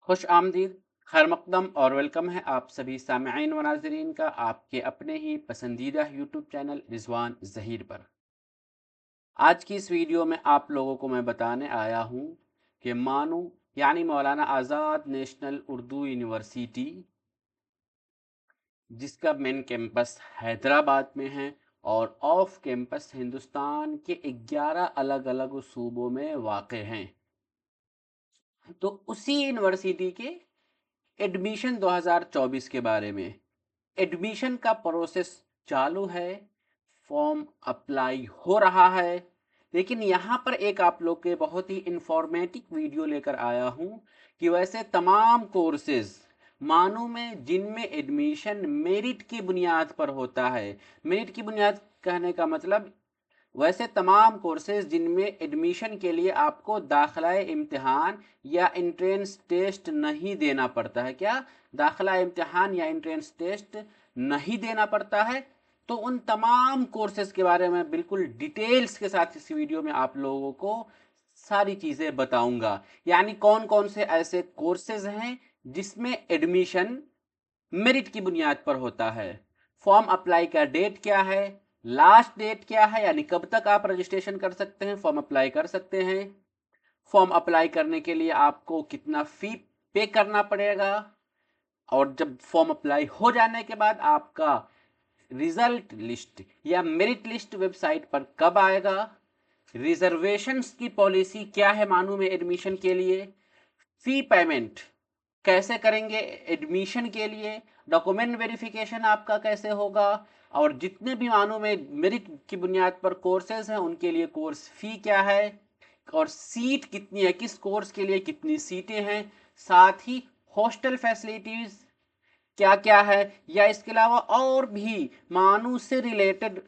खुश आमदीद, खैर मकदम और वेलकम है आप सभी सामईन व नाज़रीन का आपके अपने ही पसंदीदा यूट्यूब चैनल रिजवान ज़हीर पर। आज की इस वीडियो में आप लोगों को मैं बताने आया हूँ कि मानू यानी मौलाना आज़ाद नेशनल उर्दू यूनिवर्सिटी, जिसका मेन कैंपस हैदराबाद में है और ऑफ कैंपस हिंदुस्तान के 11 अलग अलग सूबों में वाक़ हैं, तो उसी यूनिवर्सिटी के एडमिशन 2024 के बारे में। एडमिशन का प्रोसेस चालू है, फॉर्म अप्लाई हो रहा है, लेकिन यहाँ पर एक आप लोग के बहुत ही इंफॉर्मेटिव वीडियो लेकर आया हूँ कि वैसे तमाम कोर्सेज मानू में जिनमें एडमिशन मेरिट की बुनियाद पर होता है। मेरिट की बुनियाद कहने का मतलब वैसे तमाम कोर्सेज जिनमें एडमिशन के लिए आपको दाखिला इम्तिहान या एंट्रेंस टेस्ट नहीं देना पड़ता है। क्या दाखिला इम्तिहान या एंट्रेंस टेस्ट नहीं देना पड़ता है? तो उन तमाम कोर्सेज के बारे में बिल्कुल डिटेल्स के साथ इस वीडियो में आप लोगों को सारी चीज़ें बताऊंगा। यानी कौन कौन से ऐसे कोर्सेज हैं जिसमें एडमिशन मेरिट की बुनियाद पर होता है, फॉर्म अप्लाई का डेट क्या है, लास्ट डेट क्या है, यानी कब तक आप रजिस्ट्रेशन कर सकते हैं, फॉर्म अप्लाई कर सकते हैं, फॉर्म अप्लाई करने के लिए आपको कितना फी पे करना पड़ेगा, और जब फॉर्म अप्लाई हो जाने के बाद आपका रिजल्ट लिस्ट या मेरिट लिस्ट वेबसाइट पर कब आएगा, रिजर्वेशंस की पॉलिसी क्या है मानू में एडमिशन के लिए, फी पेमेंट कैसे करेंगे एडमिशन के लिए, डॉक्यूमेंट वेरिफिकेशन आपका कैसे होगा, और जितने भी मानू में मेरिट की बुनियाद पर कोर्सेज हैं उनके लिए कोर्स फी क्या है, और सीट कितनी है, किस कोर्स के लिए कितनी सीटें हैं, साथ ही हॉस्टल फैसिलिटीज क्या क्या है, या इसके अलावा और भी मानू से रिलेटेड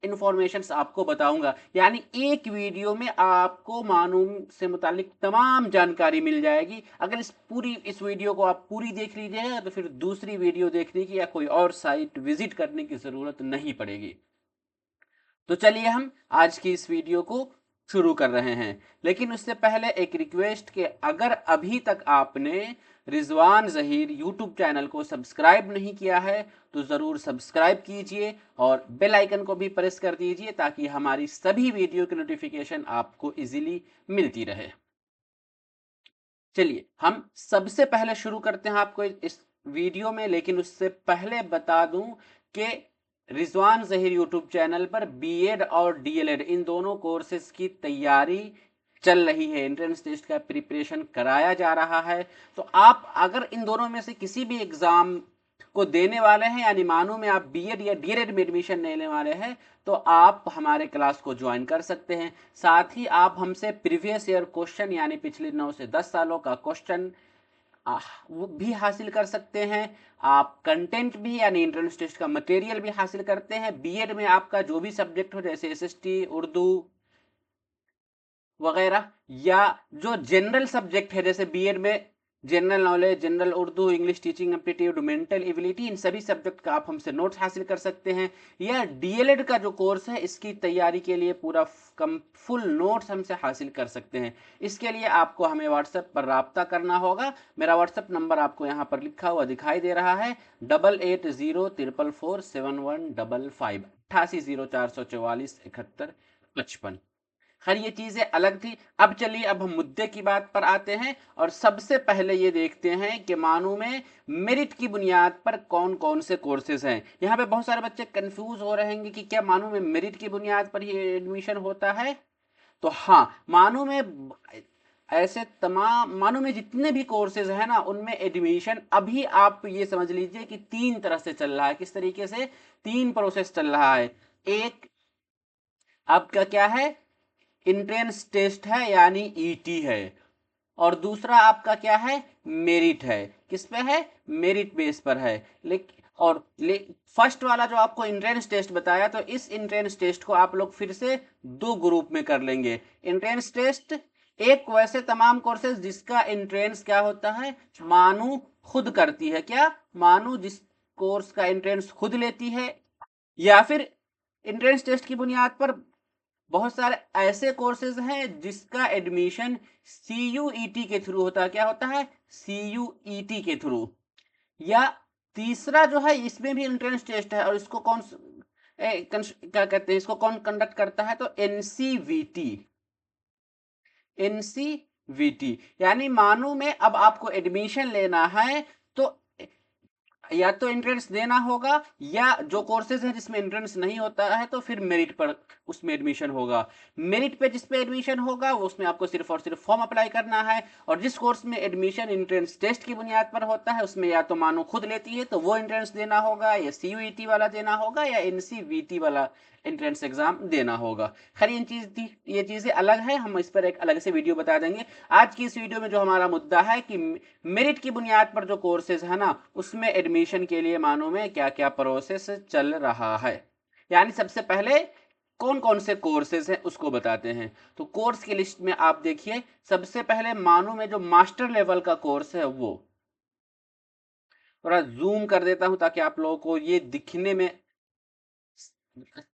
इंफॉर्मेशंस आपको बताऊंगा। यानी एक वीडियो में आपको मानूम से मुतालिक तमाम जानकारी मिल जाएगी। अगर इस वीडियो को आप पूरी देख लीजिएगा तो फिर दूसरी वीडियो देखने की या कोई और साइट विजिट करने की जरूरत नहीं पड़ेगी। तो चलिए हम आज की इस वीडियो को शुरू कर रहे हैं, लेकिन उससे पहले एक रिक्वेस्ट कि अगर अभी तक आपने रिजवान ज़हीर यूट्यूब चैनल को सब्सक्राइब नहीं किया है तो ज़रूर सब्सक्राइब कीजिए और बेल आइकन को भी प्रेस कर दीजिए ताकि हमारी सभी वीडियो की नोटिफिकेशन आपको इजीली मिलती रहे। चलिए हम सबसे पहले शुरू करते हैं आपको इस वीडियो में, लेकिन उससे पहले बता दूं कि रिजवान ज़हीर यूट्यूब चैनल पर बीएड और डीएलएड इन दोनों कोर्सेज की तैयारी चल रही है, एंट्रेंस टेस्ट का प्रिपरेशन कराया जा रहा है। तो आप अगर इन दोनों में से किसी भी एग्जाम को देने वाले हैं, यानी मानो में आप बीएड या डीएलएड में एडमिशन लेने वाले हैं, तो आप हमारे क्लास को ज्वाइन कर सकते हैं। साथ ही आप हमसे प्रीवियस ईयर क्वेश्चन यानी पिछले 9 से 10 सालों का क्वेश्चन वो भी हासिल कर सकते हैं। आप कंटेंट भी यानी एंट्रेंस टेस्ट का मटेरियल भी हासिल करते हैं। बीएड में आपका जो भी सब्जेक्ट हो जैसे एसएसटी, उर्दू वगैरह, या जो जनरल सब्जेक्ट है जैसे बीएड में general knowledge, general Urdu, English teaching aptitude, mental ability, इन सभी सब्जेक्ट का आप हमसे नोट्स हासिल कर सकते हैं। या डीएलएड का जो कोर्स है इसकी तैयारी के लिए पूरा फुल नोट्स हमसे हासिल कर सकते हैं। इसके लिए आपको हमें व्हाट्सएप पर राब्ता करना होगा। मेरा व्हाट्सएप नंबर आपको यहाँ पर लिखा हुआ दिखाई दे रहा है 8804447155 8804447155। खैर ये चीजें अलग थी। अब चलिए अब हम मुद्दे की बात पर आते हैं और सबसे पहले ये देखते हैं कि मानू में मेरिट की बुनियाद पर कौन कौन से कोर्सेज हैं। यहाँ पे बहुत सारे बच्चे कंफ्यूज हो रहे हैं कि क्या मानू में मेरिट की बुनियाद पर ही एडमिशन होता है। तो हाँ, मानू में ऐसे तमाम मानू में जितने भी कोर्सेज हैं ना उनमें एडमिशन अभी आप ये समझ लीजिए कि तीन तरह से चल रहा है। किस तरीके से? तीन प्रोसेस चल रहा है। एक आपका क्या है, इंट्रेंस टेस्ट है यानी ईटी है, और दूसरा आपका क्या है, मेरिट है। किस पे है? मेरिट बेस पर है। लेकिन फर्स्ट वाला जो आपको इंट्रेंस टेस्ट बताया, तो इस इंट्रेंस टेस्ट को आप लोग फिर से दो ग्रुप में कर लेंगे। इंट्रेंस टेस्ट एक वैसे तमाम कोर्सेज जिसका इंट्रेंस क्या होता है, मानू खुद करती है। क्या? मानू जिस कोर्स का इंट्रेंस खुद लेती है, या फिर इंट्रेंस टेस्ट की बुनियाद पर बहुत सारे ऐसे कोर्सेज हैं जिसका एडमिशन CUET के थ्रू होता है। क्या होता है? CUET के थ्रू। या तीसरा जो है, इसमें भी एंट्रेंस टेस्ट है, और इसको क्या कहते हैं, इसको कौन कंडक्ट करता है? तो NCVT। यानी मानो में अब आपको एडमिशन लेना है तो या तो एंट्रेंस देना होगा, या जो कोर्सेज है जिसमें एंट्रेंस नहीं होता है तो फिर मेरिट पर उसमें एडमिशन होगा। मेरिट पे जिस पे एडमिशन होगा वो उसमें आपको सिर्फ और सिर्फ फॉर्म अप्लाई करना है। और जिस कोर्स में एडमिशन एंट्रेंस टेस्ट की बुनियाद पर होता है उसमें या तो मानो खुद लेती है तो वो एंट्रेंस देना होगा, या CUET वाला देना होगा, या NCVT वाला एंट्रेंस एग्जाम देना होगा। खैर ये चीजें अलग है, हम इस पर एक अलग से वीडियो बता देंगे। आज की इस वीडियो में जो हमारा मुद्दा है कि मेरिट की बुनियाद पर जो कोर्सेज है ना, उसमें एडमिशन के लिए मानो में क्या क्या प्रोसेस चल रहा है। यानी सबसे पहले कौन कौन से कोर्सेज हैं उसको बताते हैं। तो कोर्स की लिस्ट में आप देखिए, सबसे पहले मानो में जो मास्टर लेवल का कोर्स है, वो थोड़ा जूम कर देता हूं ताकि आप लोगों को ये दिखने में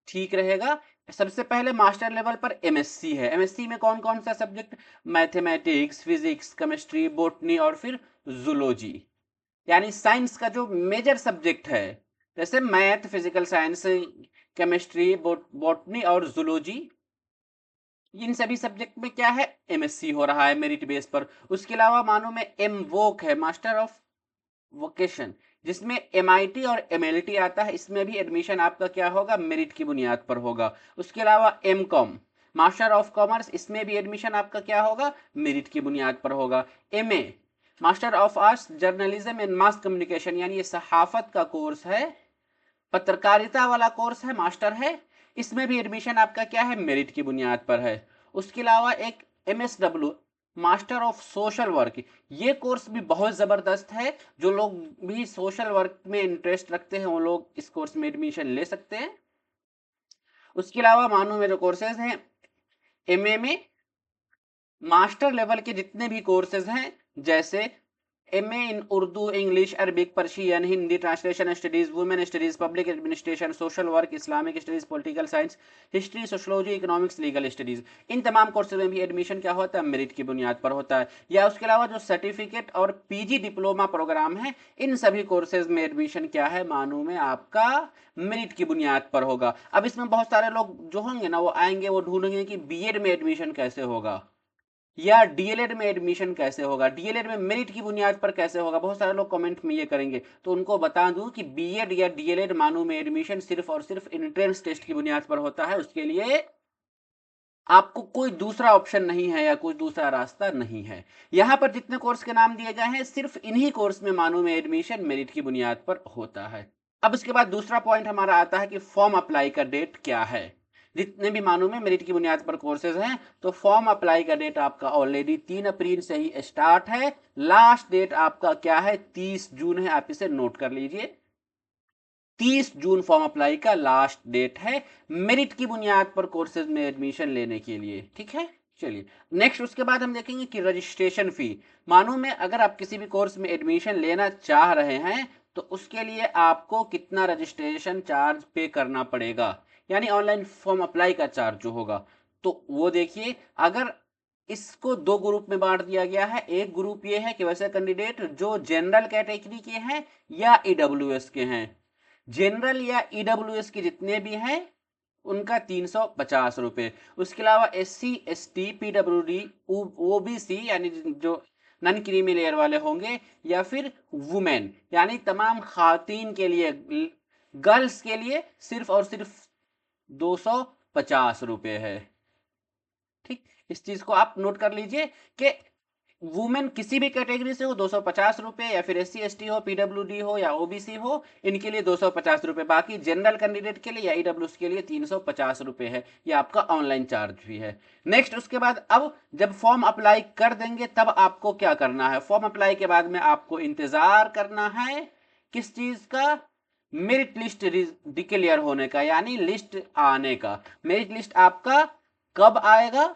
ठीक रहेगा। सबसे पहले मास्टर लेवल पर MSc है। MSc में कौन कौन सा subject? Mathematics, physics, chemistry, botany और फिर जूलॉजी। यानी साइंस का जो मेजर सब्जेक्ट है, जैसे math, physical science, chemistry, botany और जूलॉजी, इन सभी सब्जेक्ट में क्या है? MSc हो रहा है मेरिट बेस पर। उसके अलावा मानो में MVoc है, मास्टर ऑफ वोकेशन, जिसमें MIT और MLT आता है। इसमें भी एडमिशन आपका क्या होगा? मेरिट की बुनियाद पर होगा। उसके अलावा MCom, मास्टर ऑफ कॉमर्स, इसमें भी एडमिशन आपका क्या होगा? मेरिट की बुनियाद पर होगा। MA, master of arts journalism and mass communication, यानी ये सहाफत का कोर्स है, पत्रकारिता वाला कोर्स है, मास्टर है। इसमें भी एडमिशन आपका क्या है? मेरिट की बुनियाद पर है। उसके अलावा एक MSW, master of social work, ये कोर्स भी बहुत जबरदस्त है। जो लोग भी सोशल वर्क में इंटरेस्ट रखते हैं वो लोग इस कोर्स में एडमिशन ले सकते हैं। उसके अलावा मानो में जो कोर्सेज हैं, MA में मास्टर लेवल के जितने भी कोर्सेज हैं, जैसे MA in Urdu, English, Arabic, Persian, Hindi, translation studies, women studies, public administration, social work, Islamic studies, political science, history, sociology, economics, legal studies, इन तमाम कोर्सेज में भी एडमिशन क्या होता है? मेरिट की बुनियाद पर होता है। या उसके अलावा जो सर्टिफिकेट और PG डिप्लोमा प्रोग्राम है, इन सभी कोर्सेज में एडमिशन क्या है? मानो में आपका मेरिट की बुनियाद पर होगा। अब इसमें बहुत सारे लोग जो होंगे ना, वो आएंगे, वो ढूंढेंगे कि BEd में एडमिशन कैसे होगा, या DLED में एडमिशन कैसे होगा, DLED में मेरिट की बुनियाद पर कैसे होगा। बहुत सारे लोग कमेंट में ये करेंगे, तो उनको बता दूं कि BEd या DLED मानो में एडमिशन सिर्फ और सिर्फ एंट्रेंस टेस्ट की बुनियाद पर होता है। उसके लिए आपको कोई दूसरा ऑप्शन नहीं है या कोई दूसरा रास्ता नहीं है। यहां पर जितने कोर्स के नाम दिए गए हैं, सिर्फ इन्हीं कोर्स में मानो में एडमिशन मेरिट की बुनियाद पर होता है। अब उसके बाद दूसरा पॉइंट हमारा आता है कि फॉर्म अप्लाई का डेट क्या है। जितने भी मानो में मेरिट की बुनियाद पर कोर्सेज हैं, तो फॉर्म अप्लाई का डेट आपका ऑलरेडी 3 अप्रैल से ही स्टार्ट है। लास्ट डेट आपका क्या है? 30 जून है। आप इसे नोट कर लीजिए, 30 जून फॉर्म अप्लाई का लास्ट डेट है मेरिट की बुनियाद पर कोर्सेज में एडमिशन लेने के लिए। ठीक है, चलिए नेक्स्ट। उसके बाद हम देखेंगे कि रजिस्ट्रेशन फी। मानो में अगर आप किसी भी कोर्स में एडमिशन लेना चाह रहे हैं तो उसके लिए आपको कितना रजिस्ट्रेशन चार्ज पे करना पड़ेगा, यानी ऑनलाइन फॉर्म अप्लाई का चार्ज जो होगा। तो वो देखिए, अगर इसको दो ग्रुप में बांट दिया गया है। एक ग्रुप ये है कि वैसे कैंडिडेट जो जनरल कैटेगरी के हैं या EWS के हैं। जनरल या EWS के जितने भी हैं उनका 350 रुपये। उसके अलावा SC ST PWD OBC यानी जो नन क्रीमी लेयर वाले होंगे, या फिर वुमेन यानी तमाम खातीन के लिए, गर्ल्स के लिए सिर्फ और सिर्फ 250 रुपये है। ठीक, इस चीज को आप नोट कर लीजिए कि वुमेन किसी भी कैटेगरी से हो 250 रुपये, या फिर SC ST हो, PWD हो या OBC हो, इनके लिए 250 रुपये। बाकी जनरल कैंडिडेट के लिए या EWS के लिए 350 रुपये है। ये आपका ऑनलाइन चार्ज भी है। नेक्स्ट, उसके बाद अब जब फॉर्म अप्लाई कर देंगे तब आपको क्या करना है? फॉर्म अप्लाई के बाद में आपको इंतजार करना है किस चीज का? मेरिट लिस्ट डिक्लेयर होने का, यानी लिस्ट आने का। मेरिट लिस्ट आपका कब आएगा?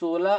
16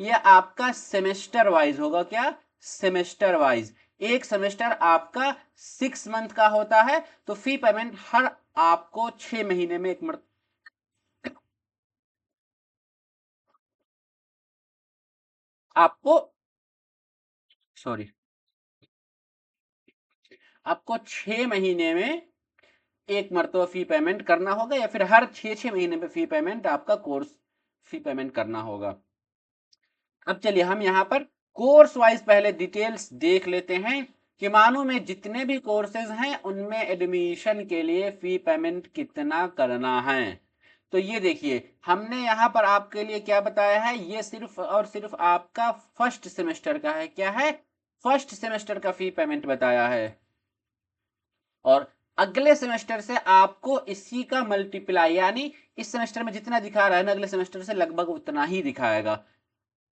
ये आपका सेमेस्टर वाइज होगा। क्या? Semester wise. एक सेमेस्टर आपका 6 मंथ का होता है, तो फी पेमेंट हर आपको 6 महीने में एक आपको सॉरी आपको 6 महीने में एक मरतबा फी पेमेंट करना होगा, या फिर हर 6 6 महीने पे फी पेमेंट आपका कोर्स फी पेमेंट करना होगा। अब चलिए हम यहाँ पर कोर्स वाइज पहले डिटेल्स देख लेते हैं कि मानो में जितने भी कोर्सेज हैं उनमें एडमिशन के लिए फी पेमेंट कितना करना है। तो ये देखिए हमने यहाँ पर आपके लिए क्या बताया है, ये सिर्फ और सिर्फ आपका फर्स्ट सेमेस्टर का है। क्या है? फर्स्ट सेमेस्टर का फी पेमेंट बताया है। और अगले सेमेस्टर से आपको इसी का मल्टीप्लाई, यानी इस सेमेस्टर में जितना दिखा रहा है ना, अगले सेमेस्टर से लगभग उतना ही दिखाएगा।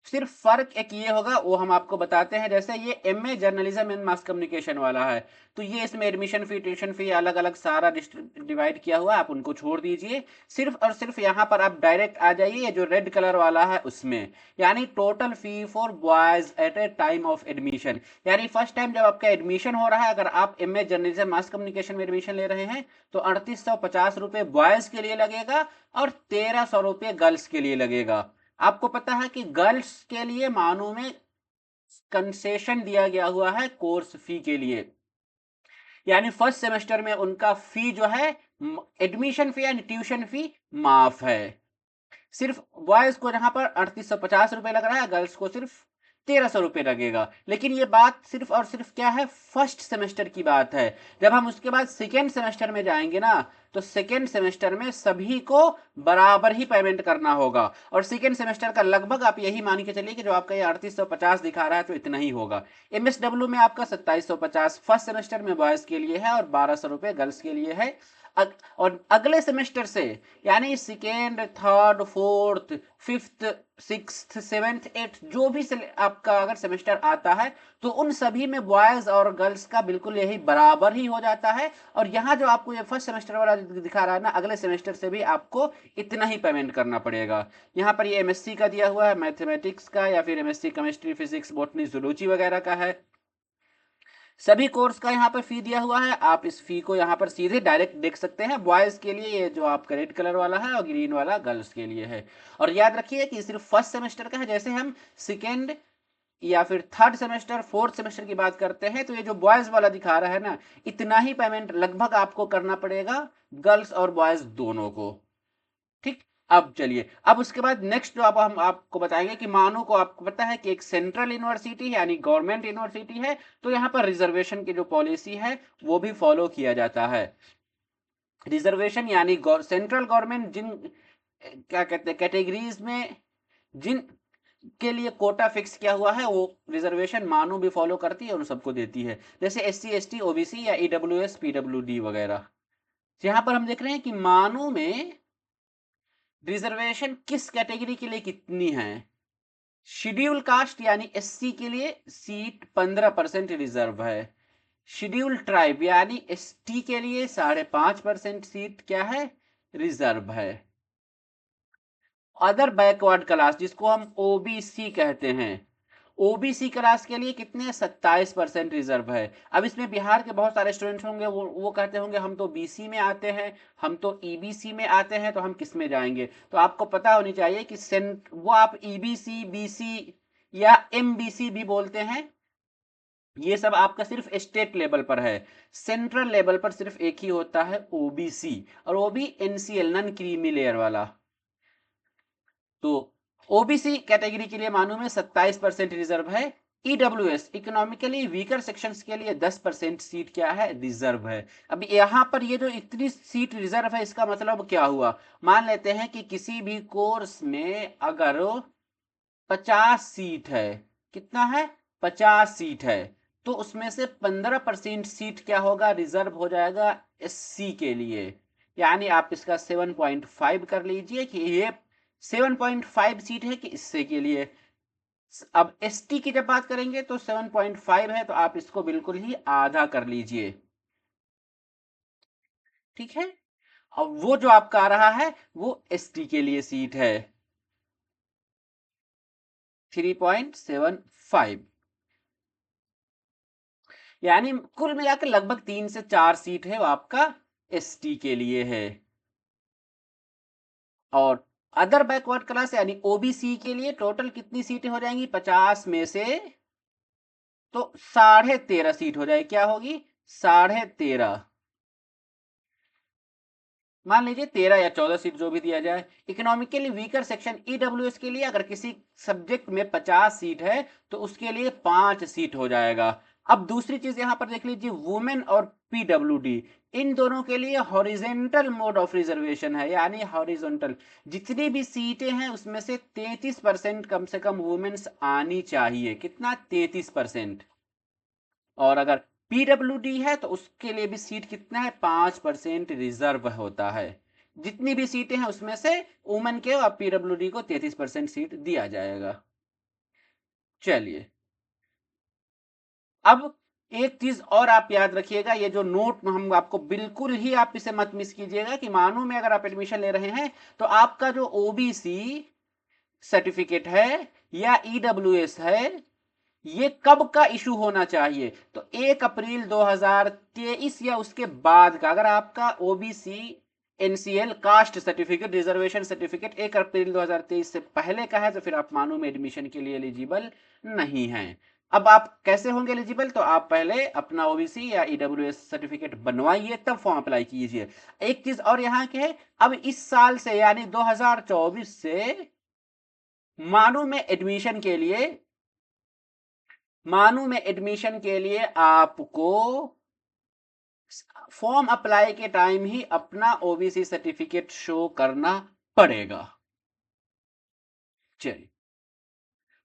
सिर्फ फर्क एक ये होगा, वो हम आपको बताते हैं। जैसे ये MA journalism and mass communication वाला है, तो ये इसमें एडमिशन फी, ट्यूशन फी अलग अलग सारा डिवाइड किया हुआ है, आप उनको छोड़ दीजिए। सिर्फ और सिर्फ यहाँ पर आप डायरेक्ट आ जाइए जो रेड कलर वाला है उसमें, यानी total fee for boys at a time of admission. यानी फर्स्ट टाइम जब आपका एडमिशन हो रहा है, अगर आप एमए जर्नलिज्म मास कम्युनिकेशन में एडमिशन ले रहे हैं, तो 3850 रुपये बॉयज के लिए लगेगा और 1300 रुपये गर्ल्स के लिए लगेगा। आपको पता है कि गर्ल्स के लिए मानों में कंसेशन दिया गया हुआ है कोर्स फी के लिए, यानी फर्स्ट सेमेस्टर में उनका फी जो है, एडमिशन फी यानी ट्यूशन फी माफ है। सिर्फ बॉयज को जहां पर 3850 रुपये लग रहा है, गर्ल्स को सिर्फ 1300 रुपये लगेगा। लेकिन ये बात सिर्फ और सिर्फ क्या है, फर्स्ट सेमेस्टर की बात है। जब हम उसके बाद सेकेंड सेमेस्टर में जाएंगे ना, तो सेकेंड सेमेस्टर में सभी को बराबर ही पेमेंट करना होगा। और सेकेंड सेमेस्टर का लगभग आप यही मान के चलिए कि जो आपका ये 3850 दिखा रहा है, तो इतना ही होगा। एमएसडब्ल्यू में आपका 2750 फर्स्ट सेमेस्टर में बॉयज के लिए है और 1200 रुपये गर्ल्स के लिए है। और अगले सेमेस्टर से, यानी second, third, fourth, fifth, sixth, seventh, eighth, जो भी आपका अगर सेमेस्टर आता है, तो उन सभी में बॉयज और गर्ल्स का बिल्कुल यही बराबर ही हो जाता है। और यहाँ जो आपको ये फर्स्ट सेमेस्टर वाला दिखा रहा है ना, अगले सेमेस्टर से भी आपको इतना ही पेमेंट करना पड़ेगा। यहाँ पर ये एमएससी का दिया हुआ है, मैथमेटिक्स का, या फिर MSc chemistry, physics, botany, zoology वगैरह का है। सभी कोर्स का यहाँ पर फी दिया हुआ है। आप इस फी को यहाँ पर सीधे डायरेक्ट देख सकते हैं। बॉयज के लिए ये जो आपका रेड कलर वाला है, और ग्रीन वाला गर्ल्स के लिए है। और याद रखिए कि सिर्फ फर्स्ट सेमेस्टर का है। जैसे हम सेकेंड या फिर थर्ड सेमेस्टर, फोर्थ सेमेस्टर की बात करते हैं, तो ये जो बॉयज वाला दिखा रहा है ना, इतना ही पेमेंट लगभग आपको करना पड़ेगा गर्ल्स और बॉयज दोनों को। ठीक। अब चलिए, अब उसके बाद नेक्स्ट जो हम आपको बताएंगे कि मानो को आपको पता है कि एक सेंट्रल यूनिवर्सिटी यानी गवर्नमेंट यूनिवर्सिटी है, तो यहाँ पर रिजर्वेशन की जो पॉलिसी है वो भी फॉलो किया जाता है। रिजर्वेशन यानी सेंट्रल गवर्नमेंट जिन क्या कहते हैं कैटेगरीज में जिन के लिए कोटा फिक्स किया हुआ है, वो रिजर्वेशन मानो भी फॉलो करती है, उन सबको देती है। जैसे एससी, एसटी, ओबीसी या ईडब्ल्यूएस, पीडब्ल्यूडी वगैरह। यहाँ पर हम देख रहे हैं कि मानो में रिजर्वेशन किस कैटेगरी के लिए कितनी है। शेड्यूल कास्ट यानी एससी के लिए सीट 15% रिजर्व है। शेड्यूल ट्राइब यानी एसटी के लिए 5.5% सीट क्या है, रिजर्व है। अदर बैकवर्ड क्लास जिसको हम ओबीसी कहते हैं, ओबीसी क्लास के लिए कितने, 27% रिजर्व है। अब इसमें बिहार के बहुत सारे स्टूडेंट्स होंगे, वो कहते होंगे हम तो बीसी में आते हैं, हम तो ईबीसी में आते हैं, तो हम किस में जाएंगे। तो आपको पता होनी चाहिए कि वो आप ईबीसी, बीसी या एमबीसी भी बोलते हैं, ये सब आपका सिर्फ स्टेट लेवल पर है। सेंट्रल लेवल पर सिर्फ एक ही होता है, ओबीसी, और वो भी एनसीएल, नॉन क्रीमी लेयर वाला। तो ओबीसी कैटेगरी के लिए मानू में 27% रिजर्व है। ईडब्ल्यूएस इकोनॉमिकली वीकर सेक्शंस के लिए 10% सीट क्या है, रिजर्व है। अब यहां पर ये जो इतनी सीट रिजर्व है, इसका मतलब क्या हुआ। मान लेते हैं कि किसी भी कोर्स में अगर 50 सीट है, कितना है, 50 सीट है, तो उसमें से 15% सीट क्या होगा, रिजर्व हो जाएगा एससी के लिए। यानी आप इसका 7.5 कर लीजिए कि ये 7.5 सीट है कि इससे के लिए। अब एसटी की जब बात करेंगे तो 7.5 है, तो आप इसको बिल्कुल ही आधा कर लीजिए। ठीक है। अब वो जो आपका आ रहा है वो एसटी के लिए सीट है। 3.75, यानी कुल मिलाकर लगभग 3 से 4 सीट है वो आपका एसटी के लिए है। और अदर बैकवर्ड क्लास यानी ओबीसी के लिए टोटल कितनी सीटें हो जाएंगी? 50 में से तो 13.5 सीट हो जाएगी। क्या होगी? 13.5, मान लीजिए 13 या 14 सीट जो भी दिया जाए। इकोनॉमिकली वीकर सेक्शन ईडब्ल्यूएस के लिए अगर किसी सब्जेक्ट में 50 सीट है तो उसके लिए 5 सीट हो जाएगा। अब दूसरी चीज यहां पर देख लीजिए, वुमेन और पीडब्ल्यूडी, इन दोनों के लिए हॉरिजेंटल मोड ऑफ रिजर्वेशन है, यानी हॉरिजॉन्टल। जितनी भी सीटें हैं उसमें से 33% कम से कम वुमेन्स आनी चाहिए। कितना? 33%। और अगर पीडब्ल्यूडी है तो उसके लिए भी सीट कितना है? 5% रिजर्व होता है। जितनी भी सीटें हैं उसमें से वुमेन के और पीडब्ल्यूडी को 33% सीट दिया जाएगा। चलिए, अब एक चीज और आप याद रखिएगा, ये जो नोट हम आपको बिल्कुल ही आप इसे मत मिस कीजिएगा कि मानो में अगर आप एडमिशन ले रहे हैं तो आपका जो ओबीसी सर्टिफिकेट है या ईडब्ल्यूएस है, ये कब का इशू होना चाहिए? तो 1 अप्रैल 2023 या उसके बाद का। अगर आपका OBC NCL caste certificate, reservation certificate 1 अप्रैल 2023 से पहले का है तो फिर आप मानो में एडमिशन के लिए एलिजिबल नहीं हैं। अब आप कैसे होंगे एलिजिबल? तो आप पहले अपना ओबीसी या ईडब्ल्यूएस सर्टिफिकेट बनवाइए, तब फॉर्म अप्लाई कीजिए। एक चीज और यहाँ की है, अब इस साल से यानी 2024 से मानो में एडमिशन के लिए आपको फॉर्म अप्लाई के टाइम ही अपना ओबीसी सर्टिफिकेट शो करना पड़ेगा। चलिए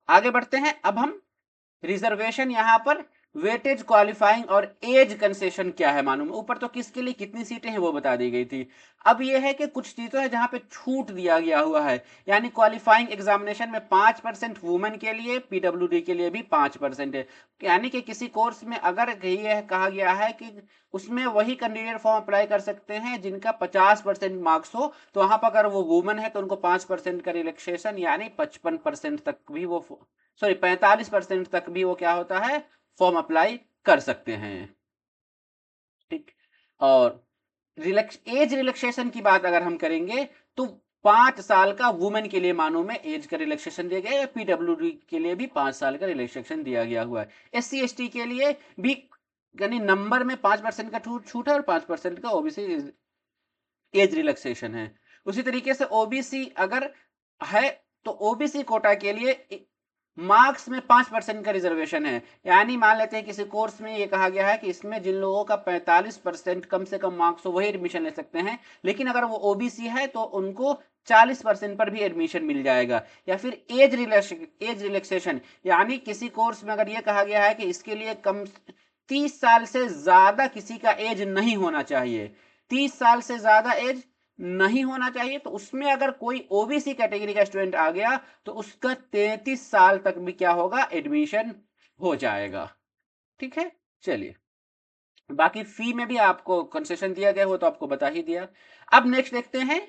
आगे बढ़ते हैं। अब हम रिजर्वेशन यहां पर वेटेज, क्वालिफाइंग और एज कंसेशन क्या है मालूम। ऊपर तो किसके लिए कितनी सीटें हैं वो बता दी गई थी। अब यह है कि कुछ चीजों है जहां पे छूट दिया गया हुआ है, यानी क्वालिफाइंग एग्जामिनेशन में 5% वुमेन के लिए, पीडब्ल्यूडी के लिए भी 5% है। यानी कि किसी कोर्स में अगर यह कहा गया है कि उसमें वही कैंडिडेट फॉर्म अप्लाई कर सकते हैं जिनका 50% मार्क्स हो, तो वहां पर अगर वो वुमेन है तो उनको 5% का रिलैक्सेशन यानी 55% तक भी वो, सॉरी 45% तक भी वो क्या होता है, फॉर्म अप्लाई कर सकते हैं। ठीक। और एज रिलैक्सेशन की बात अगर हम करेंगे तो 5 साल का वुमेन के लिए मानो में एज का रिलैक्सेशन दिया गया है, पीडब्ल्यूडी के लिए भी 5 साल का रिलैक्सेशन दिया गया हुआ है। एससी एसटी के लिए भी यानी नंबर में 5% का छूट है और 5% का ओबीसी एज रिलैक्सेशन है। उसी तरीके से ओबीसी अगर है तो ओबीसी कोटा के लिए मार्क्स में 5% का रिजर्वेशन है। यानी मान लेते हैं किसी कोर्स में ये कहा गया है कि इसमें जिन लोगों का 45% कम से कम मार्क्स हो वही एडमिशन ले सकते हैं, लेकिन अगर वो ओबीसी है तो उनको 40% पर भी एडमिशन मिल जाएगा। या फिर एज रिलैक्सेशन, यानी किसी कोर्स में अगर ये कहा गया है कि इसके लिए कम 30 साल से ज्यादा किसी का एज नहीं होना चाहिए, 30 साल से ज्यादा एज नहीं होना चाहिए, तो उसमें अगर कोई ओबीसी कैटेगरी का स्टूडेंट आ गया तो उसका 33 साल तक भी क्या होगा, एडमिशन हो जाएगा। ठीक है। चलिए, बाकी फी में भी आपको कंसेशन दिया गया, वो तो आपको बता ही दिया। अब नेक्स्ट देखते हैं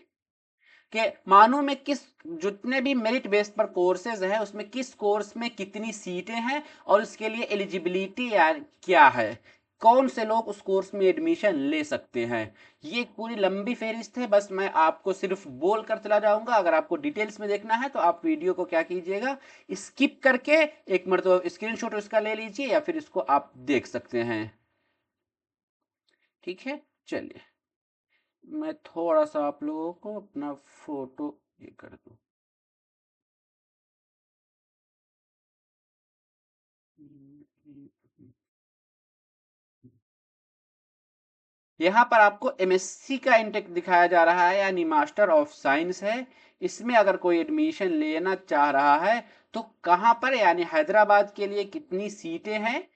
कि मानो में किस, जितने भी मेरिट बेस पर कोर्सेज है उसमें किस कोर्स में कितनी सीटें हैं और उसके लिए एलिजिबिलिटी क्या है, कौन से लोग उस कोर्स में एडमिशन ले सकते हैं। ये पूरी लंबी फेहरिस्त है, बस मैं आपको सिर्फ बोल कर चला जाऊंगा। अगर आपको डिटेल्स में देखना है तो आप वीडियो को क्या कीजिएगा, स्किप करके एक मतलब स्क्रीनशॉट उसका ले लीजिए या फिर इसको आप देख सकते हैं। ठीक है। चलिए, मैं थोड़ा सा आप लोगों को अपना फोटो ये कर दूं। यहाँ पर आपको एमएससी का इंटेक दिखाया जा रहा है, यानी मास्टर ऑफ साइंस है। इसमें अगर कोई एडमिशन लेना चाह रहा है तो कहाँ पर, यानी हैदराबाद के लिए कितनी सीटें हैं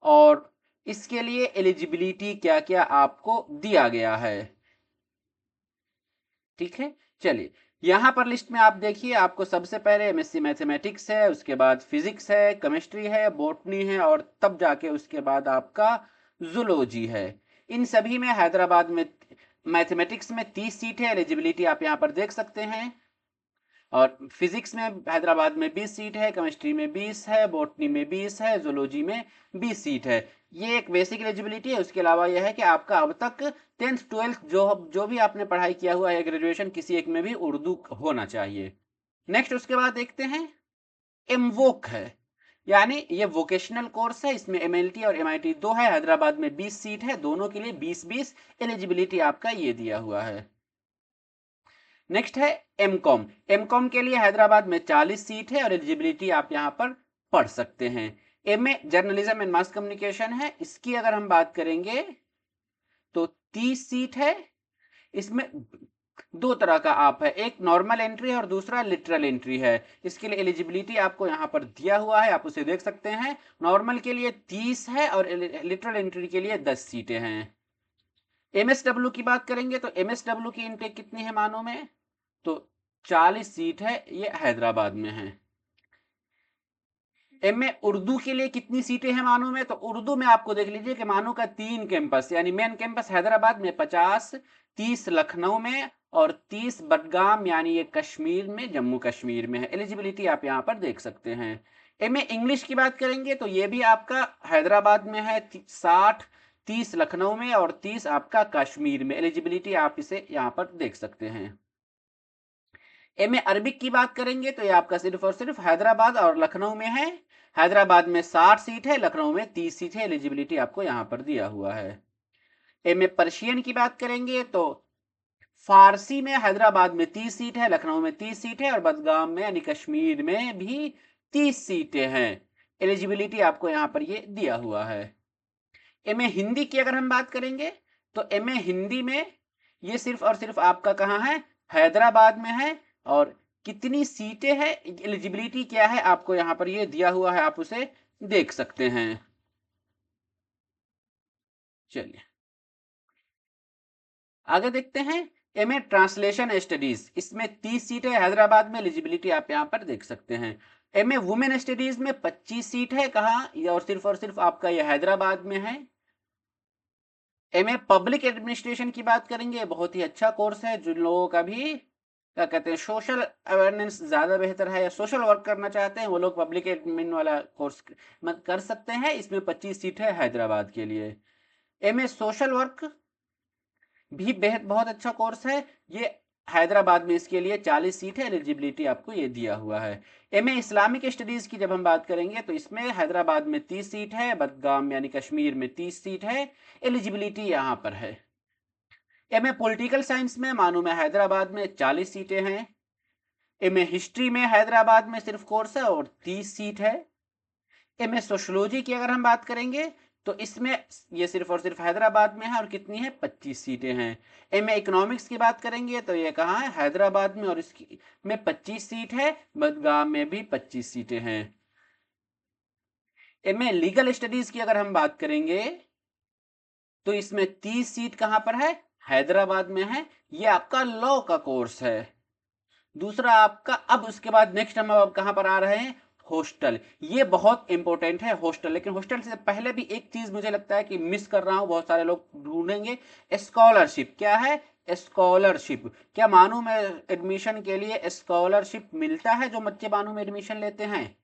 और इसके लिए एलिजिबिलिटी क्या क्या आपको दिया गया है। ठीक है। चलिए, यहां पर लिस्ट में आप देखिए, आपको सबसे पहले एमएससी मैथमेटिक्स है, उसके बाद फिजिक्स है, केमिस्ट्री है, बॉटनी है और तब जाके उसके बाद आपका जूलॉजी है। इन सभी में हैदराबाद में मैथमेटिक्स में 30 सीट है, एलिजिबिलिटी आप यहां पर देख सकते हैं। और फिजिक्स में हैदराबाद में 20 सीट है, केमिस्ट्री में 20 है, बॉटनी में 20 है, जूलॉजी में 20 सीट है। ये एक बेसिक एलिजिबिलिटी है। उसके अलावा यह है कि आपका अब तक 10th 12th जो भी आपने पढ़ाई किया हुआ है, ग्रेजुएशन किसी एक में भी उर्दू होना चाहिए। नेक्स्ट उसके बाद देखते हैं एमवोक है, यानी ये वोकेशनल कोर्स है। इसमें एमएलटी और एमआईटी दो है। हैदराबाद में 20 सीट है, दोनों के लिए 20-20 एलिजिबिलिटी आपका ये दिया हुआ है। नेक्स्ट है एमकॉम। एमकॉम के लिए हैदराबाद में 40 सीट है और एलिजिबिलिटी आप यहां पर पढ़ सकते हैं। MA journalism and mass communication है, इसकी अगर हम बात करेंगे तो 30 सीट है। इसमें दो तरह का आप है, एक नॉर्मल एंट्री है और दूसरा लिटरल एंट्री है। इसके लिए एलिजिबिलिटी आपको यहाँ पर दिया हुआ है, आप उसे देख सकते हैं। नॉर्मल के लिए 30 है और लिटरल एंट्री के लिए 10 सीटें हैं। एमएसडब्ल्यू की बात करेंगे तो एमएसडब्ल्यू की इनटेक कितनी है मानो में, तो 40 सीट है, ये हैदराबाद में है। एमए उर्दू के लिए कितनी सीटें हैं मानो में, तो उर्दू में आपको देख लीजिए कि मानो का 3 कैंपस, यानी मेन कैंपस हैदराबाद में 50, 30 लखनऊ में और 30 बडगाम यानी ये कश्मीर में, जम्मू कश्मीर में है। एलिजिबिलिटी आप यहां पर देख सकते हैं। एमए इंग्लिश की बात करेंगे तो ये भी आपका हैदराबाद में है, 60, 30 लखनऊ में और 30 आपका कश्मीर में। एलिजिबिलिटी आप इसे यहां पर देख सकते हैं। एमए अरबिक की बात करेंगे तो ये आपका सिर्फ और सिर्फ हैदराबाद और लखनऊ में है। हैदराबाद में 60 सीट है, लखनऊ में 30 सीट है। एलिजिबिलिटी आपको यहां पर दिया हुआ है। एमए पर्शियन की बात करेंगे तो फारसी में हैदराबाद में 30 सीट है, लखनऊ में 30 सीट है और बदगाम में यानी कश्मीर में भी 30 सीटें हैं। एलिजिबिलिटी आपको यहां पर ये दिया हुआ है। एमए हिंदी की अगर हम बात करेंगे तो एमए हिंदी में ये सिर्फ और सिर्फ आपका कहाँ है, हैदराबाद में है। और कितनी सीटें हैं, एलिजिबिलिटी क्या है, आपको यहां पर ये दिया हुआ है, आप उसे देख सकते हैं। चलिए आगे देखते हैं। एमए ट्रांसलेशन स्टडीज, इसमें 30 सीटें हैदराबाद में। एलिजिबिलिटी आप यहां पर देख सकते हैं। एमए वुमेन स्टडीज में 25 सीट है, कहाँ, ये और सिर्फ आपका ये हैदराबाद में है। एमए पब्लिक एडमिनिस्ट्रेशन की बात करेंगे, बहुत ही अच्छा कोर्स है। जिन लोगों का भी क्या कहते हैं सोशल अवेयरनेस ज़्यादा बेहतर है या सोशल वर्क करना चाहते हैं, वो लोग पब्लिक एडमिन वाला कोर्स कर सकते हैं। इसमें 25 सीट है हैदराबाद के लिए। एमए सोशल वर्क भी बेहद बहुत अच्छा कोर्स है, ये हैदराबाद में इसके लिए 40 सीट है। एलिजिबिलिटी आपको ये दिया हुआ है। एमए इस्लामिक स्टडीज की जब हम बात करेंगे तो इसमें हैदराबाद में 30 सीट है, बडगाम यानी कश्मीर में 30 सीट है। एलिजिबिलिटी यहां पर है। एमए पॉलिटिकल साइंस में मानो में हैदराबाद में 40 सीटें हैं। एमए हिस्ट्री में हैदराबाद में सिर्फ कोर्स है और 30 सीट है। एमए सोशोलॉजी की अगर हम बात करेंगे तो इसमें ये सिर्फ और सिर्फ हैदराबाद में है और कितनी है, 25 सीटें हैं। एमए इकोनॉमिक्स की बात करेंगे तो ये कहाँ है, हैदराबाद में और इसकी में 25 सीट है। बडगाम में भी 25 सीटें हैं। एमए लीगल स्टडीज की अगर हम बात करेंगे तो इसमें 30 सीट कहां पर है, हैदराबाद में है। ये आपका लॉ का कोर्स है। दूसरा आपका, अब उसके बाद नेक्स्ट हम अब कहां पर आ रहे हैं, हॉस्टल। ये बहुत इंपॉर्टेंट है हॉस्टल। लेकिन हॉस्टल से पहले भी एक चीज मुझे लगता है कि मिस कर रहा हूं, बहुत सारे लोग ढूंढेंगे। स्कॉलरशिप क्या है, स्कॉलरशिप क्या मानू में एडमिशन के लिए स्कॉलरशिप मिलता है जो बच्चे मानू में एडमिशन लेते हैं।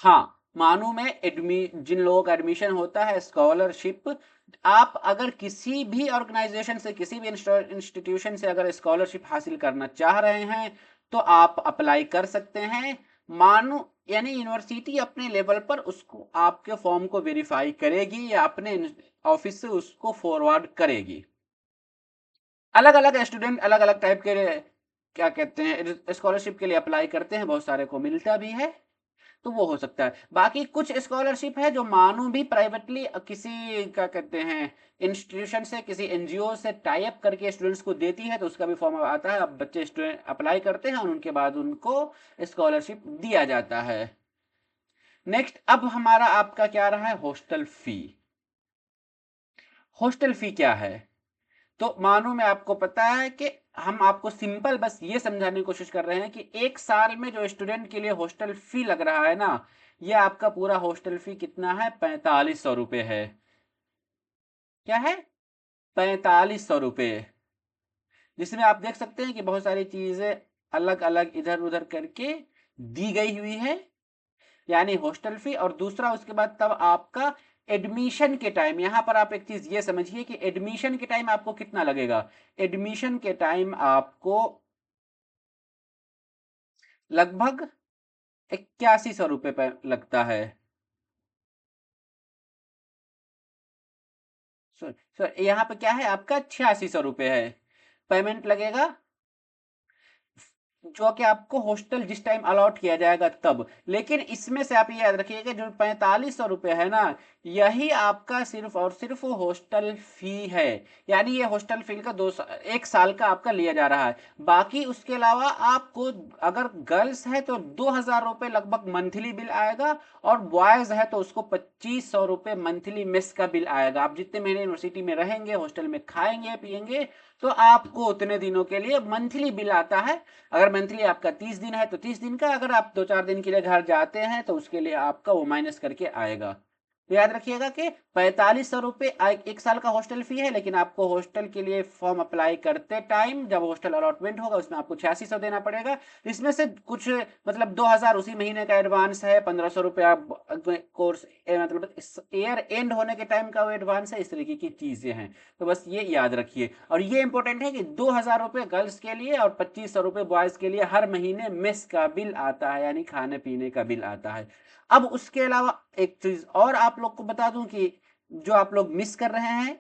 हाँ, मानू में जिन लोगों का एडमिशन होता है स्कॉलरशिप, आप अगर किसी भी ऑर्गेनाइजेशन से, किसी भी इंस्टीट्यूशन से अगर स्कॉलरशिप हासिल करना चाह रहे हैं तो आप अप्लाई कर सकते हैं। मानो यानी यूनिवर्सिटी अपने लेवल पर उसको आपके फॉर्म को वेरीफाई करेगी या अपने ऑफिस से उसको फॉरवर्ड करेगी। अलग अलग स्टूडेंट अलग अलग टाइप के क्या कहते हैं स्कॉलरशिप के लिए अप्लाई करते हैं, बहुत सारे को मिलता भी है, तो वो हो सकता है। बाकी कुछ स्कॉलरशिप है जो मानो भी प्राइवेटली किसी क्या कहते हैं इंस्टीट्यूशन से, किसी एनजीओ से टाई अप करके स्टूडेंट्स को देती है, तो उसका भी फॉर्म आता है। अब बच्चे स्टूडेंट अप्लाई करते हैं और उनके बाद उनको स्कॉलरशिप दिया जाता है। नेक्स्ट अब हमारा आपका क्या रहा है, हॉस्टल फी। हॉस्टल फी क्या है, तो मानो में आपको पता है कि हम आपको सिंपल बस ये समझाने की कोशिश कर रहे हैं कि एक साल में जो स्टूडेंट के लिए हॉस्टल फी लग रहा है ना, ये आपका पूरा हॉस्टल फी कितना है, 4500 रुपये है। क्या है, 4500 रुपये, जिसमें आप देख सकते हैं कि बहुत सारी चीजें अलग अलग इधर उधर करके दी गई हुई है, यानी हॉस्टल फी। और दूसरा उसके बाद तब आपका एडमिशन के टाइम, यहां पर आप एक चीज ये समझिए कि एडमिशन के टाइम आपको कितना लगेगा। एडमिशन के टाइम आपको लगभग 8100 रुपये लगता है। यहाँ पे क्या है, आपका 8600 रुपये है पेमेंट लगेगा, जो कि आपको हॉस्टल जिस टाइम अलॉट किया जाएगा तब। लेकिन इसमें से आप ये याद रखिएगा, जो 4500 रुपये है ना, यही आपका सिर्फ और सिर्फ हॉस्टल फी है। यानी ये हॉस्टल फी का 1 साल का आपका लिया जा रहा है। बाकी उसके अलावा आपको, अगर गर्ल्स है तो 2000 रुपये लगभग मंथली बिल आएगा, और बॉयज है तो उसको 2500 रुपये मंथली मेस का बिल आएगा। आप जितने महीने यूनिवर्सिटी में रहेंगे, हॉस्टल में खाएंगे पिएंगे, तो आपको उतने दिनों के लिए मंथली बिल आता है। अगर मंथली आपका 30 दिन है तो 30 दिन का, अगर आप 2-4 दिन के लिए घर जाते हैं तो उसके लिए आपका वो माइनस करके आएगा। तो याद रखिएगा कि 4500 रुपये 1 साल का हॉस्टल फी है, लेकिन आपको हॉस्टल के लिए फॉर्म अप्लाई करते टाइम जब हॉस्टल अलॉटमेंट होगा उसमें आपको 8600 देना पड़ेगा। इसमें से कुछ मतलब 2000 उसी महीने का एडवांस है, 1500 रुपया कोर्स मतलब ईयर एंड होने के टाइम का वो एडवांस है। इस तरीके की चीजें हैं, तो बस ये याद रखिए। और ये इंपॉर्टेंट है कि 2000 रुपये गर्ल्स के लिए और 2500 रुपये बॉयज के लिए हर महीने मेस का बिल आता है, यानी खाने पीने का बिल आता है। अब उसके अलावा एक चीज और आप लोग को बता दूं कि जो आप लोग मिस कर रहे हैं,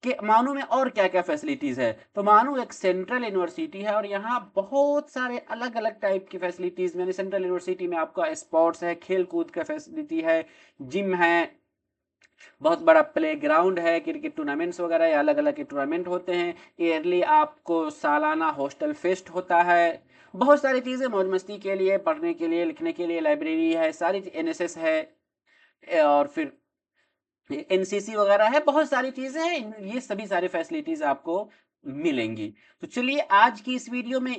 कि मानू में और क्या क्या फैसिलिटीज है। तो मानू एक सेंट्रल यूनिवर्सिटी है, और यहाँ बहुत सारे अलग अलग टाइप की फैसिलिटीज, यानी सेंट्रल यूनिवर्सिटी में आपका स्पोर्ट्स है, खेल कूद का फैसिलिटी है, जिम है, बहुत बड़ा प्ले ग्राउंड है, क्रिकेट टूर्नामेंट्स वगैरह या अलग अलग के टूर्नामेंट होते हैं। ईयरली आपको सालाना हॉस्टल फेस्ट होता है। बहुत सारी चीज़ें मौज मस्ती के लिए, पढ़ने के लिए, लिखने के लिए, लाइब्रेरी है, सारी एनएसएस है, और फिर एनसीसी वगैरह है, बहुत सारी चीज़ें हैं। ये सभी सारी फैसिलिटीज़ आपको मिलेंगी। तो चलिए, आज की इस वीडियो में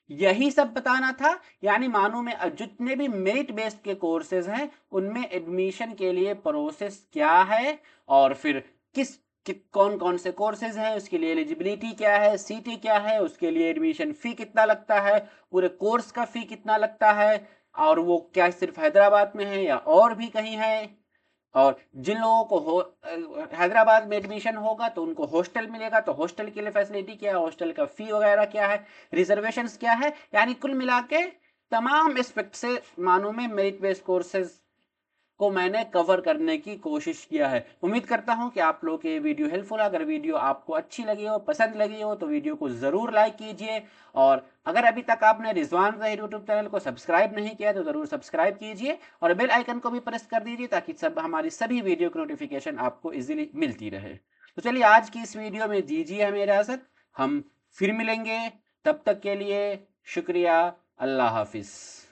यही सब बताना था। यानी मानो में जितने भी मेरिट बेस्ड के कोर्सेज हैं उनमें एडमिशन के लिए प्रोसेस क्या है, और फिर कौन कौन से कोर्सेज हैं, उसके लिए एलिजिबिलिटी क्या है, सीटी क्या है, उसके लिए एडमिशन फी कितना लगता है, पूरे कोर्स का फी कितना लगता है, और वो क्या सिर्फ हैदराबाद में है या और भी कहीं है, और जिन लोगों को हैदराबाद में एडमिशन होगा तो उनको हॉस्टल मिलेगा, तो हॉस्टल के लिए फैसिलिटी क्या है, हॉस्टल का फी वगैरह क्या है, रिजर्वेशंस क्या है। यानी कुल मिला के तमाम एस्पेक्ट से मानो में मेरिट बेस्ड कोर्सेज को मैंने कवर करने की कोशिश किया है। उम्मीद करता हूं कि आप लोगों को ये वीडियो हेल्पफुल। अगर वीडियो आपको अच्छी लगी हो, पसंद लगी हो, तो वीडियो को ज़रूर लाइक कीजिए। और अगर अभी तक आपने रिजवान ज़हीर यूट्यूब चैनल को सब्सक्राइब नहीं किया तो ज़रूर सब्सक्राइब कीजिए, और बेल आइकन को भी प्रेस कर दीजिए, ताकि हमारी सभी वीडियो की नोटिफिकेशन आपको इजीली मिलती रहे। तो चलिए, आज की इस वीडियो में दीजिए हमें इजाज़त। हम फिर मिलेंगे, तब तक के लिए शुक्रिया। अल्लाह हाफिज़।